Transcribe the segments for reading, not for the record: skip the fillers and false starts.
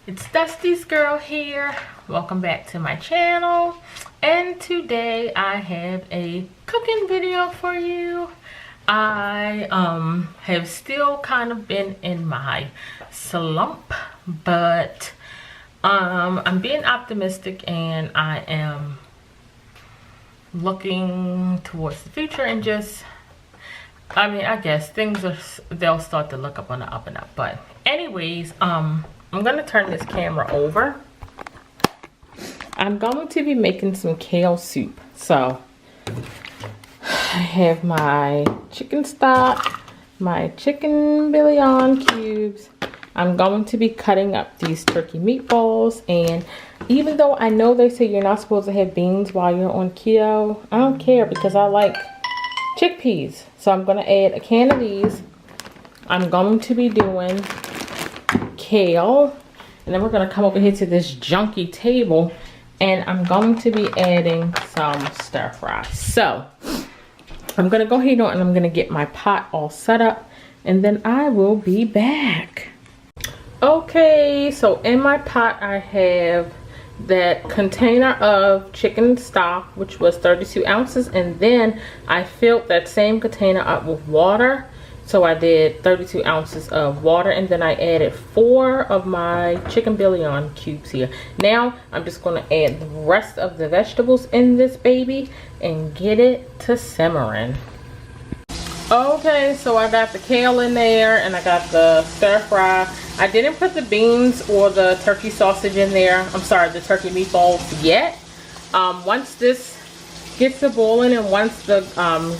It's Dusty's girl here. Welcome back to my channel. And today I have a cooking video for you. I have still kind of been in my slump, but I'm being optimistic and I am looking towards the future and just, I guess they'll start to look up on the up and up. But anyways, I'm gonna turn this camera over. I'm going to be making some kale soup. So I have my chicken stock, my chicken bouillon cubes. I'm going to be cutting up these turkey meatballs, and even though I know they say you're not supposed to have beans while you're on keto, I don't care because I like chickpeas. So I'm gonna add a can of these. I'm going to be doing kale, and then we're going to come over here to this junky table and I'm going to be adding some stir fry. So I'm going to go ahead and I'm going to get my pot all set up and then I will be back. Okay, so in my pot I have that container of chicken stock, which was 32 ounces, and then I filled that same container up with water. So I did 32 ounces of water, and then I added 4 of my chicken bouillon cubes here. Now I'm just going to add the rest of the vegetables in this baby and get it to simmering. Okay, so I got the kale in there and I got the stir fry. I didn't put the beans or the turkey sausage in there. I'm sorry, the turkey meatballs yet. Once this gets to boiling and once the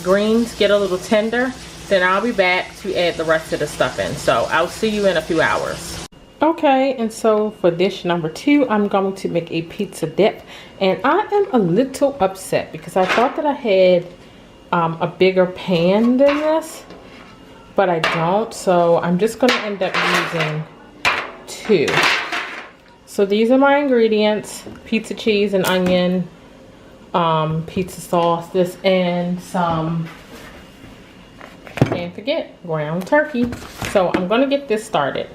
greens get a little tender, then I'll be back to add the rest of the stuff in. So I'll see you in a few hours. Okay, and so for dish number 2, I'm going to make a pizza dip. And I am a little upset because I thought that I had a bigger pan than this, but I don't. So I'm just going to end up using 2. So these are my ingredients: pizza cheese and onion, pizza sauce, this, and some, can't forget, ground turkey. So I'm gonna get this started.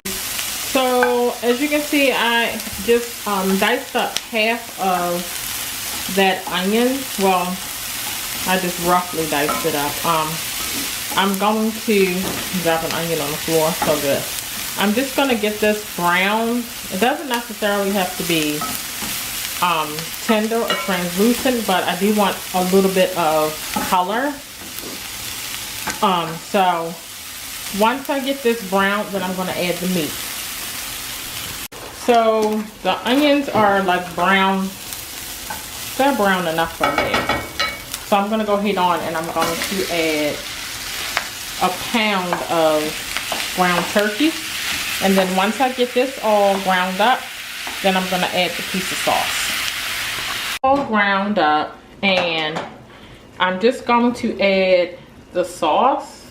So as you can see, I just diced up half of that onion. Well, I just roughly diced it up. I'm going to drop an onion on the floor. So good. I'm just gonna get this brown. It doesn't necessarily have to be tender or translucent, but I do want a little bit of color. So once I get this brown, then I'm going to add the meat. So the onions are like brown. They're brown enough for me. So I'm going to go ahead on and I'm going to add a pound of ground turkey. And then once I get this all ground up, then I'm going to add the pizza sauce. All ground up, and I'm just going to add the sauce.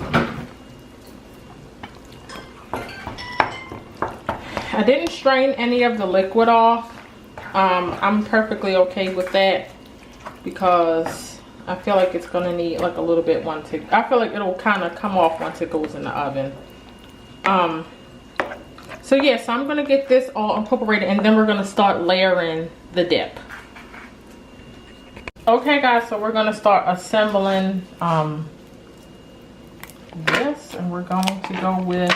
I didn't strain any of the liquid off. I'm perfectly okay with that because I feel like it's gonna need like a little bit once it, I feel like it'll kind of come off once it goes in the oven. So yeah, so I'm gonna get this all incorporated and then we're gonna start layering the dip. Okay guys, so we're gonna start assembling this, and we're going to go with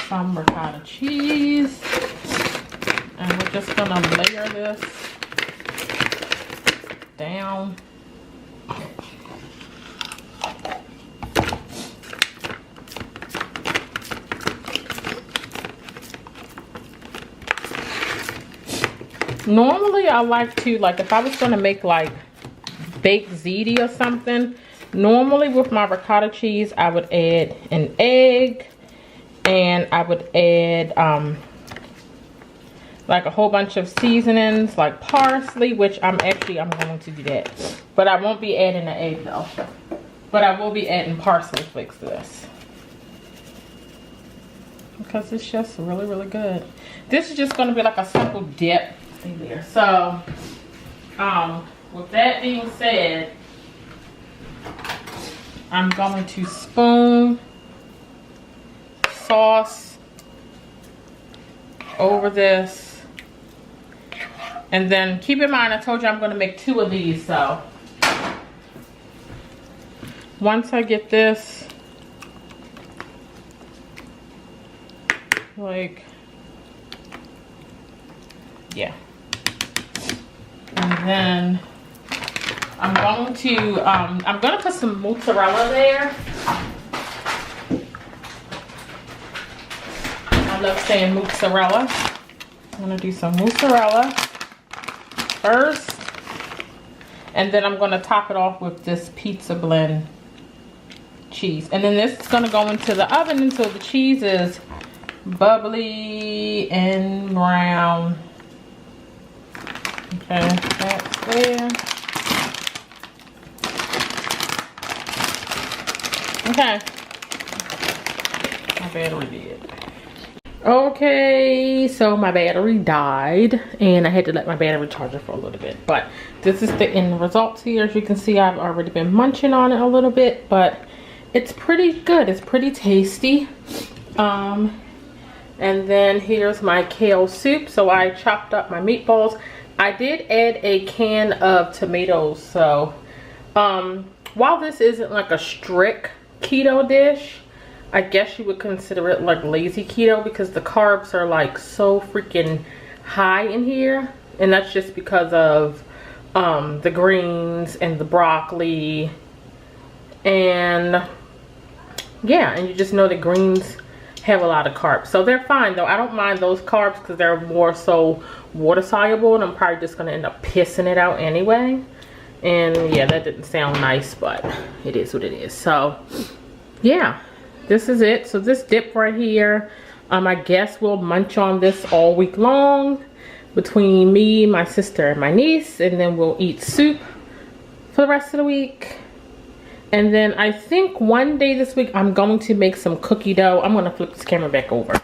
some ricotta cheese, and we're just gonna layer this down. Normally I like to, like if I was gonna make like baked ziti or something, normally with my ricotta cheese I would add an egg and I would add like a whole bunch of seasonings like parsley, which I'm going to do that, but I won't be adding an egg though, but I will be adding parsley flakes to this because it's just really good. This is just going to be like a simple dip in there. So with that being said, I'm going to spoon sauce over this. And then keep in mind, I told you I'm going to make 2 of these. So once I get this, like, yeah. And then I'm going to put some mozzarella there. I love saying mozzarella. I'm going to do some mozzarella first. And then I'm going to top it off with this pizza blend cheese. And then this is going to go into the oven until the cheese is bubbly and brown. Okay, that's there. Okay. My battery did. Okay, so my battery died and I had to let my battery charge it for a little bit. But this is the end results here. As you can see, I've already been munching on it a little bit, but it's pretty good. It's pretty tasty. And then here's my kale soup. So I chopped up my meatballs. I did add a can of tomatoes. So while this isn't like a strict keto dish, I guess you would consider it like lazy keto because the carbs are like so freaking high in here. And that's just because of the greens and the broccoli. And yeah, and you just know the greens have a lot of carbs. So they're fine though. I don't mind those carbs because they're more so water soluble, and I'm probably just going to end up pissing it out anyway. And yeah, that didn't sound nice, but it is what it is. So yeah, this is it. So this dip right here, I guess we'll munch on this all week long between me, my sister, and my niece, and then we'll eat soup for the rest of the week. And then I think one day this week I'm going to make some cookie dough. I'm going to flip this camera back over.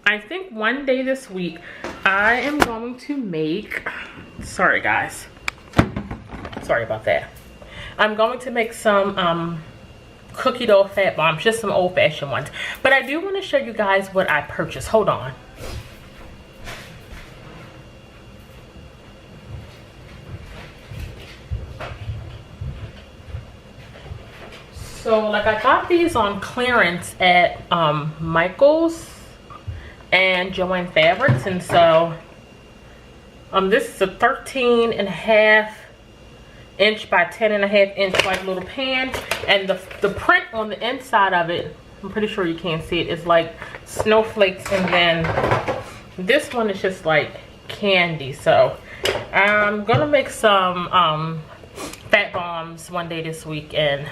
I think one day this week I am going to make, sorry guys, sorry about that. I'm going to make some cookie dough fat bombs, just some old-fashioned ones. But I do want to show you guys what I purchased. Hold on. So like I got these on clearance at Michael's and Joanne Fabrics, and so this is a 13.5 inch by 10.5 inch like little pan, and the print on the inside of it, I'm pretty sure you can't see it, is like snowflakes, and then this one is just like candy. So I'm gonna make some fat bombs one day this week, and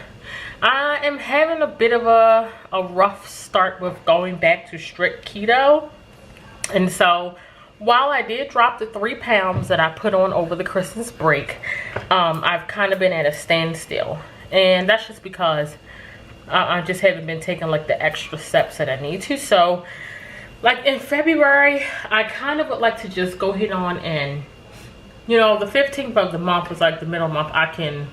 I am having a bit of a rough start with going back to strict keto. And so while I did drop the 3 pounds that I put on over the Christmas break, I've kind of been at a standstill. And that's just because I just haven't been taking like the extra steps that I need to. So like in February, I kind of would like to just go ahead on and, you know, the 15th of the month is like the middle month. I can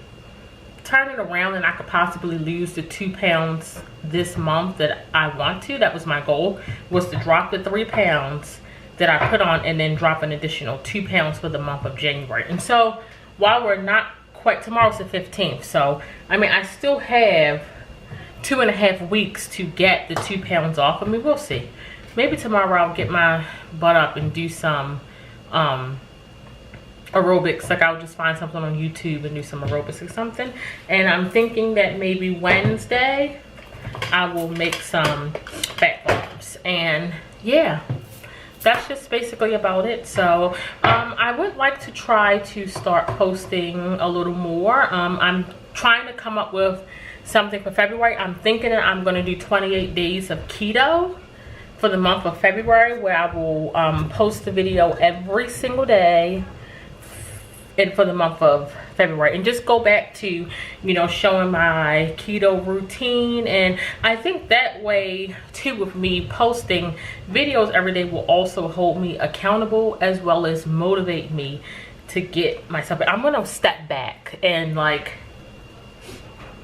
turn it around and I could possibly lose the 2 pounds this month that I want to. That was my goal, was to drop the 3 pounds that I put on and then drop an additional 2 pounds for the month of January. And so while we're not quite, tomorrow's the 15th, so I mean I still have 2.5 weeks to get the 2 pounds off. I mean, we'll see. Maybe tomorrow I'll get my butt up and do some aerobics. Like I'll just find something on YouTube and do some aerobics or something. And I'm thinking that maybe Wednesday I will make some fat bombs. And yeah, that's just basically about it. So I would like to try to start posting a little more. I'm trying to come up with something for February. I'm thinking that I'm going to do 28 days of keto for the month of February, where I will post a video every single day and for the month of February, and just go back to, you know, showing my keto routine. And I think that way too, with me posting videos every day, will also hold me accountable as well as motivate me to get myself. I'm gonna step back and like,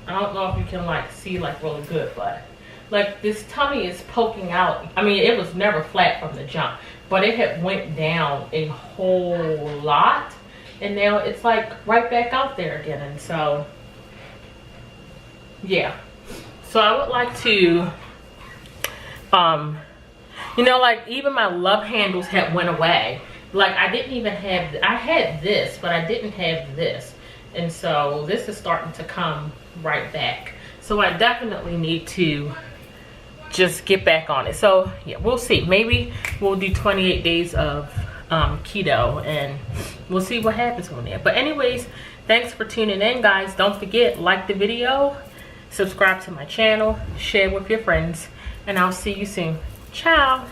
I don't know if you can like see like really good, but like this tummy is poking out. I mean, it was never flat from the jump, but it had went down a whole lot, and now it's like right back out there again. And so yeah, so I would like to you know, like even my love handles had went away. Like I didn't even have, I had this, but I didn't have this. And so this is starting to come right back. So I definitely need to just get back on it. So yeah, we'll see. Maybe we'll do 28 days of keto, and we'll see what happens from there. But anyways, thanks for tuning in, guys. Don't forget, like the video, subscribe to my channel, share with your friends, and I'll see you soon. Ciao.